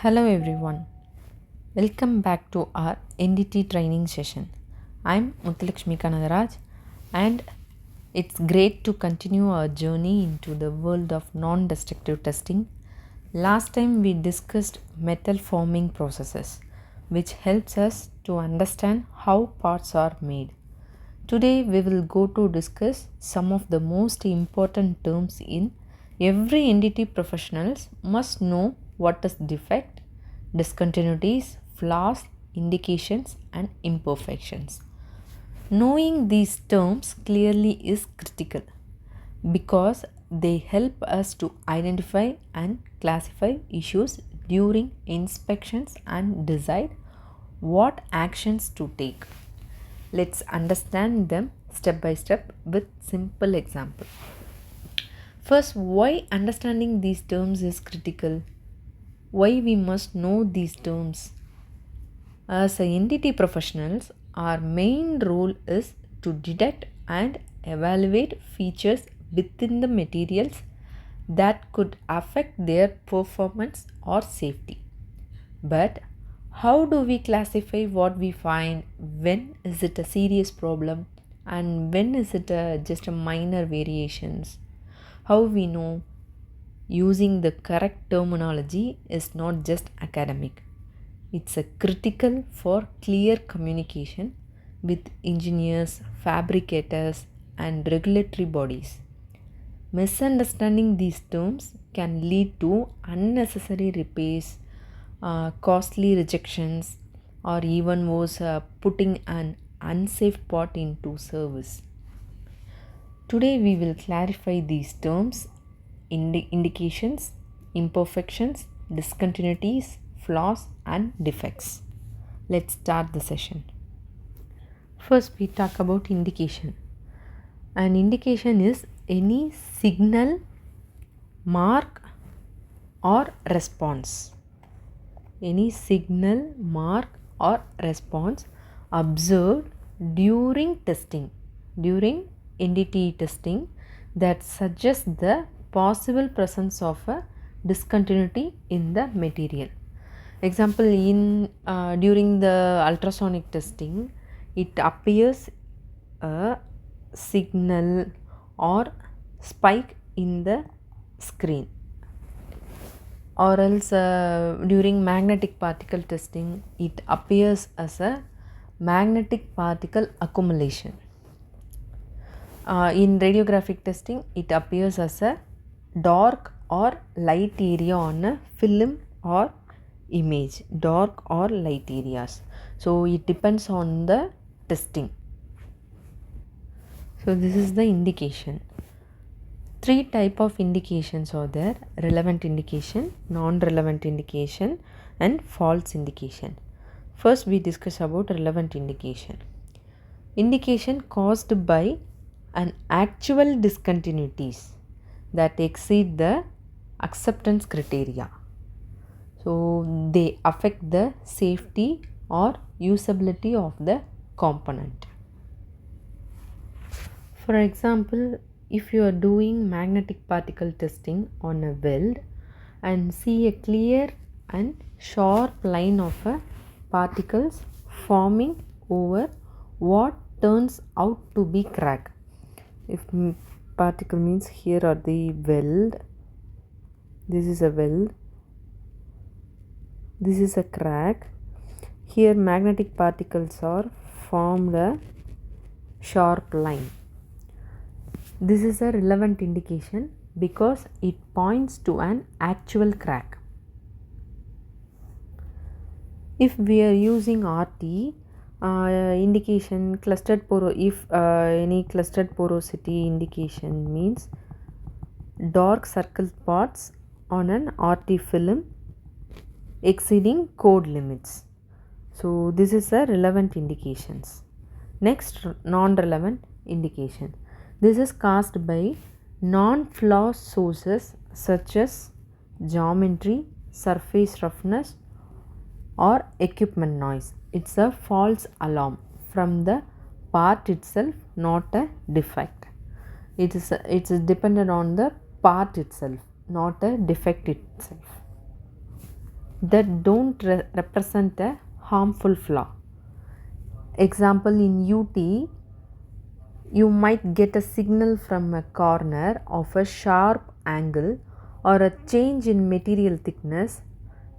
Hello everyone, welcome back to our NDT training session. I'm Muthulakshmi Kanagaraj and it's great to continue our journey into the world of non-destructive testing. Last time we discussed metal forming processes, which helps us to understand how parts are made. Today we will go to discuss some of the most important terms in every NDT professionals must know. What is defect, discontinuities, flaws, indications and imperfections. Knowing these terms clearly is critical because they help us to identify and classify issues during inspections and decide what actions to take. Let's understand them step by step with simple example. First, why understanding these terms is critical? Why we must know these terms? As a NDT professionals, our main role is to detect and evaluate features within the materials that could affect their performance or safety. But how do we classify what we find? When is it a serious problem and when is it just a minor variations? How we know? Using the correct terminology is not just academic. It's a critical for clear communication with engineers, fabricators and regulatory bodies. Misunderstanding these terms can lead to unnecessary repairs, costly rejections, or even worse, putting an unsafe part into service. Today we will clarify these terms, indications, imperfections, discontinuities, flaws and defects. Let's start the session. First we talk about indication. An indication is any signal, mark or response. Any signal, mark or response observed during testing, during NDT testing that suggests the possible presence of a discontinuity in the material. Example, in during the ultrasonic testing, it appears a signal or spike in the screen, or else during magnetic particle testing it appears as a magnetic particle accumulation. In radiographic testing it appears as a dark or light area on a film or image, dark or light areas. So it depends on the testing. So this is the indication. Three type of indications are there: relevant indication, non-relevant indication and false indication. First we discuss about relevant indication. Indication caused by an actual discontinuities that exceed the acceptance criteria. So they affect the safety or usability of the component. For example, if you are doing magnetic particle testing on a weld and see a clear and sharp line of particles forming over what turns out to be crack. If particle means here are the weld, this is a weld, this is a crack. Here magnetic particles are formed a sharp line. This is a relevant indication because it points to an actual crack. If we are using RT, indication clustered if any clustered porosity indication means dark circle spots on an RT film exceeding code limits. So this is a relevant indications. Next, non-relevant indication. This is caused by non-flaw sources such as geometry, surface roughness or equipment noise. It's a false alarm from the part itself, not a defect. It is dependent on the part itself, not a defect itself. that don't represent a harmful flaw. Example, in UT, you might get a signal from a corner of a sharp angle or a change in material thickness,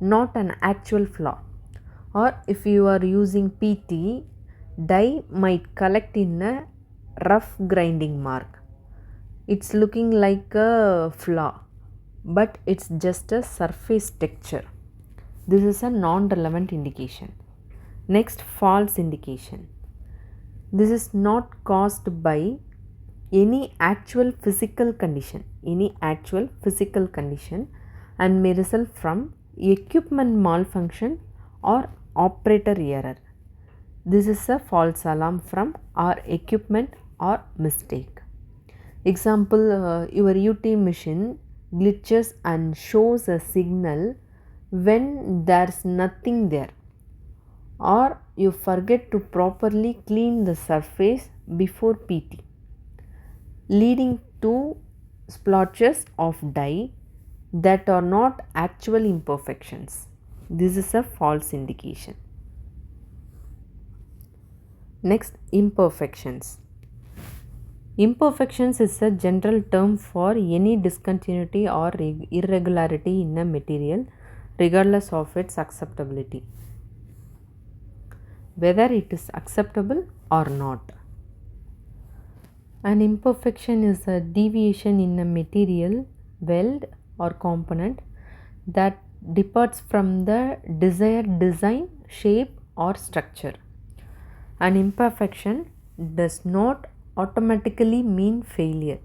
not an actual flaw. Or if you are using PT, dye might collect in a rough grinding mark. It's looking like a flaw, but it's just a surface texture. This is a non-relevant indication. Next, false indication. This is not caused by any actual physical condition and may result from equipment malfunction or operator error. This is a false alarm from our equipment or mistake. Example, your UT machine glitches and shows a signal when there's nothing there, or you forget to properly clean the surface before PT, leading to splotches of dye that are not actual imperfections. This is a false indication. Next, imperfections. Imperfections is a general term for any discontinuity or irregularity in a material, regardless of its acceptability, whether it is acceptable or not. An imperfection is a deviation in a material, weld or component that departs from the desired design, shape or structure. An imperfection does not automatically mean failure.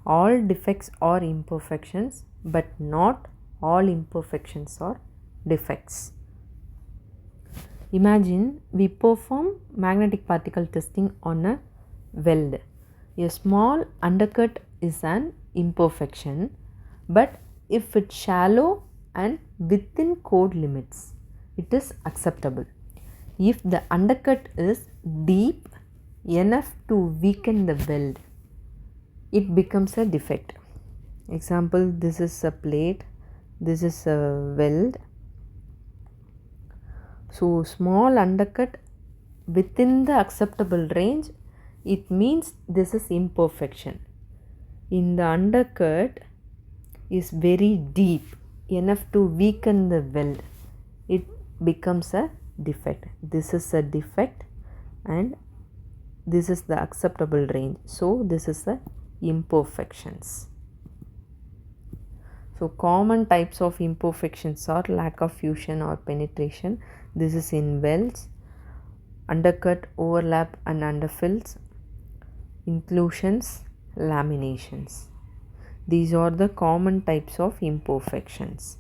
All defects are imperfections, but not all imperfections are defects. Imagine we perform magnetic particle testing on a weld. A small undercut is an imperfection, but if it's shallow and within code limits, it is acceptable. If the undercut is deep enough to weaken the weld, it becomes a defect. Example, this is a plate, this is a weld. So, small undercut within the acceptable range, it means this is imperfection. In the undercut is very deep enough to weaken the weld, it becomes a defect. This is a defect and this is the acceptable range. So, this is the imperfections. So, common types of imperfections are lack of fusion or penetration. This is in welds, undercut, overlap and underfills, inclusions, laminations. These are the common types of imperfections.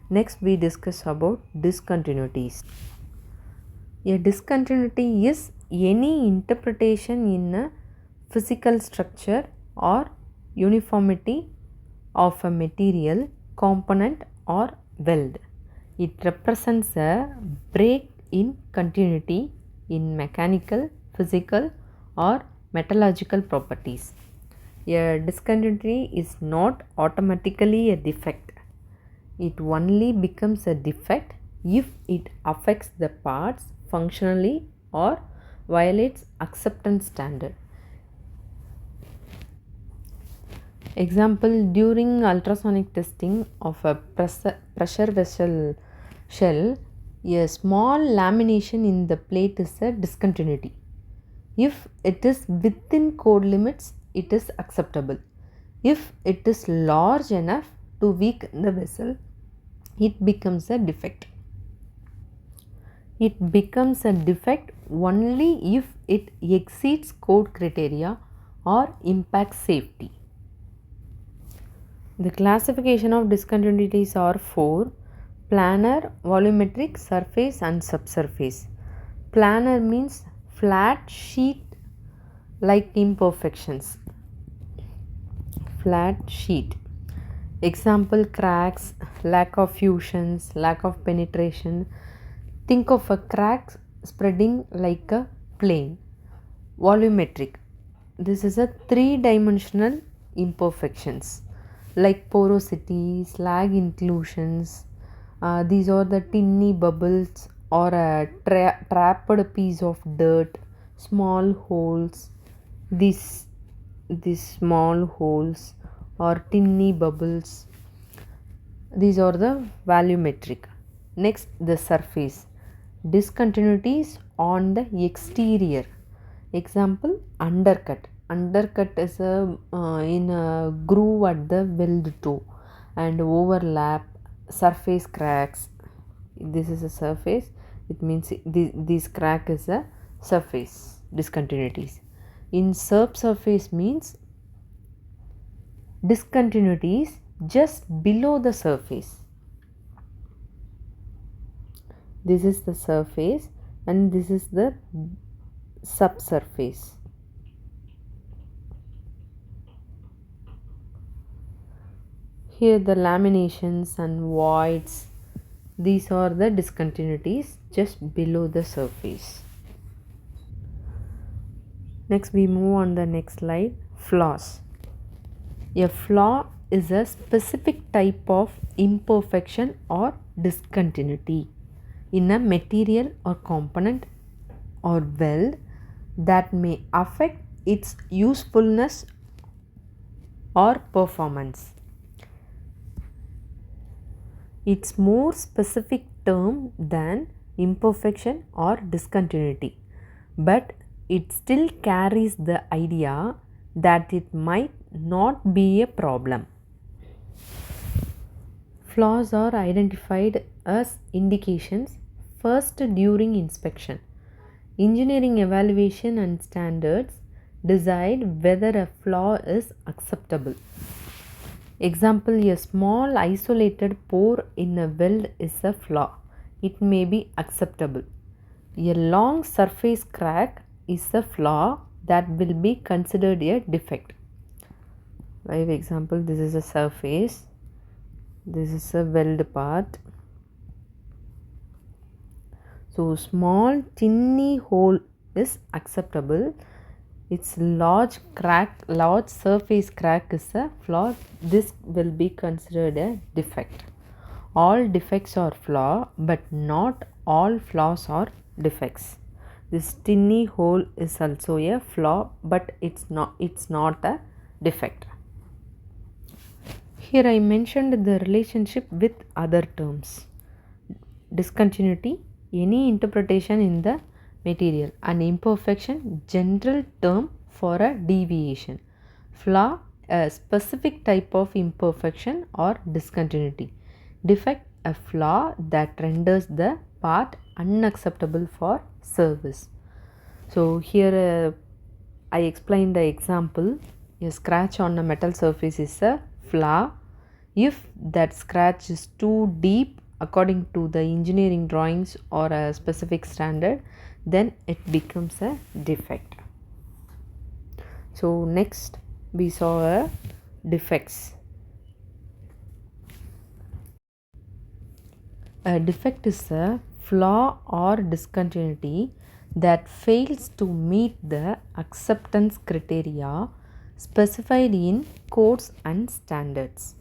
Next, we discuss about discontinuities. A discontinuity is any interpretation in a physical structure or uniformity of a material, component or weld. It represents a break in continuity in mechanical, physical or metallurgical properties. A discontinuity is not automatically a defect. It only becomes a defect if it affects the parts functionally or violates acceptance standard. Example, during ultrasonic testing of a pressure vessel shell, a small lamination in the plate is a discontinuity. If it is within code limits, it is acceptable. If it is large enough to weaken the vessel, it becomes a defect. It becomes a defect only if it exceeds code criteria or impacts safety. The classification of discontinuities are 4: planar, volumetric, surface and subsurface. Planar means flat sheet like imperfections. Flat sheet. Example, cracks, lack of fusions, lack of penetration. Think of a crack spreading like a plane. Volumetric. This is a 3-dimensional imperfections like porosity, slag inclusions, These are the tinny bubbles or a trapped piece of dirt, small holes. These small holes or tinny bubbles, these are the volumetric. Next, the surface. Discontinuities on the exterior. Example, undercut. Undercut is in a groove at the weld toe, and overlap, surface cracks. This is a surface. It means this crack is a surface discontinuities. In subsurface means discontinuities just below the surface. This is the surface and this is the subsurface. Here the laminations and voids, these are the discontinuities just below the surface. Next we move on the next slide. Flaws. A flaw is a specific type of imperfection or discontinuity in a material or component or weld that may affect its usefulness or performance. It's more specific term than imperfection or discontinuity, but it still carries the idea that it might not be a problem. Flaws are identified as indications first during inspection. Engineering evaluation and standards decide whether a flaw is acceptable. Example, a small isolated pore in a weld is a flaw. It may be acceptable. A long surface crack is a flaw that will be considered a defect. Live example, this is a surface. This is a weld part. So small tinny hole is acceptable. Its large surface crack is a flaw. This will be considered a defect. All defects are flaw, but not all flaws are defects. This tinny hole is also a flaw, but it's not a defect. Here I mentioned the relationship with other terms. Discontinuity, any interpretation in the material, and imperfection, general term for a deviation. Flaw, a specific type of imperfection or discontinuity. Defect, a flaw that renders the part unacceptable for service. So here I explained the example. A scratch on a metal surface is a flaw if that scratch is too deep according to the engineering drawings or a specific standard, then it becomes a defect. So next we saw a defects. A defect is a flaw or discontinuity that fails to meet the acceptance criteria specified in codes and standards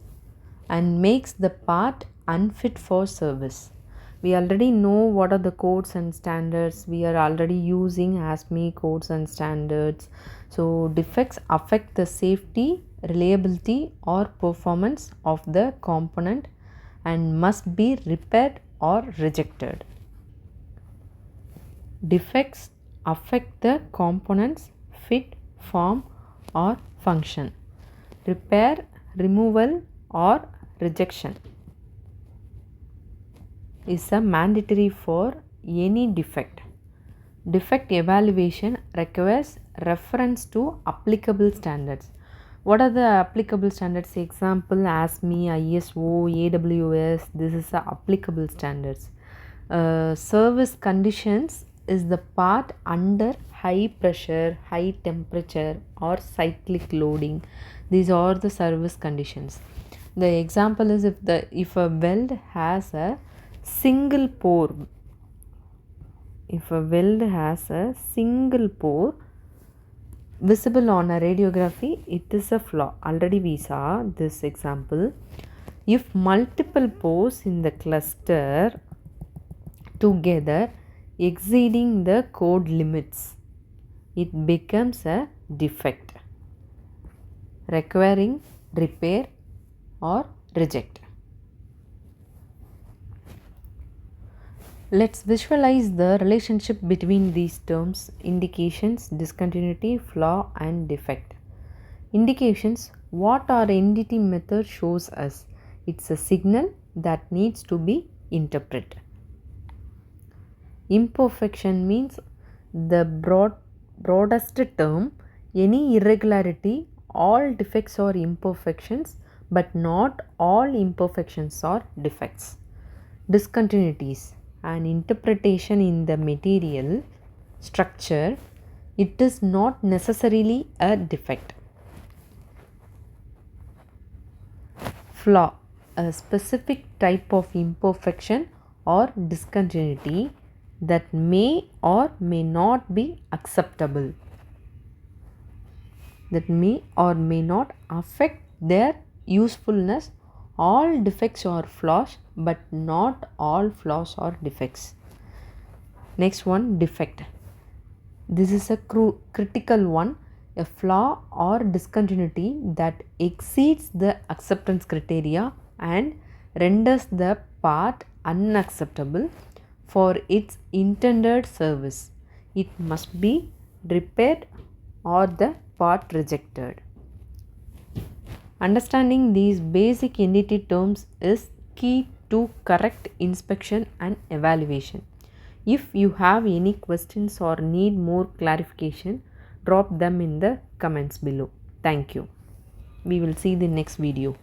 and makes the part unfit for service. We already know what are the codes and standards. We are already using ASME codes and standards. So defects affect the safety, reliability or performance of the component and must be repaired or rejected. Defects affect the component's fit, form or function. Repair, removal or rejection is a mandatory for any defect. Defect evaluation requires reference to applicable standards. What are the applicable standards? Example, ASME, ISO, AWS. This is the applicable standards. Service conditions is the part under high pressure, high temperature or cyclic loading. These are the service conditions. The example is if a weld has a single pore. If a weld has a single pore visible on a radiography, it is a flaw. Already we saw this example. If multiple pores in the cluster together exceeding the code limits, it becomes a defect requiring repair or reject. Let's visualize the relationship between these terms: indications, discontinuity, flaw, and defect. Indications: what our NDT method shows us. It's a signal that needs to be interpreted. Imperfection means the broadest term, any irregularity, all defects or imperfections, but not all imperfections or defects. Discontinuities: an interpretation in the material structure, it is not necessarily a defect. Flaw: a specific type of imperfection or discontinuity that may or may not be acceptable, that may or may not affect their usefulness. All defects are flaws, but not all flaws are defects. Next one, defect. This is a critical one. A flaw or discontinuity that exceeds the acceptance criteria and renders the part unacceptable for its intended service. It must be repaired or the part rejected. Understanding these basic NDT terms is key to correct inspection and evaluation. If you have any questions or need more clarification, drop them in the comments below. Thank you. We will see the next video.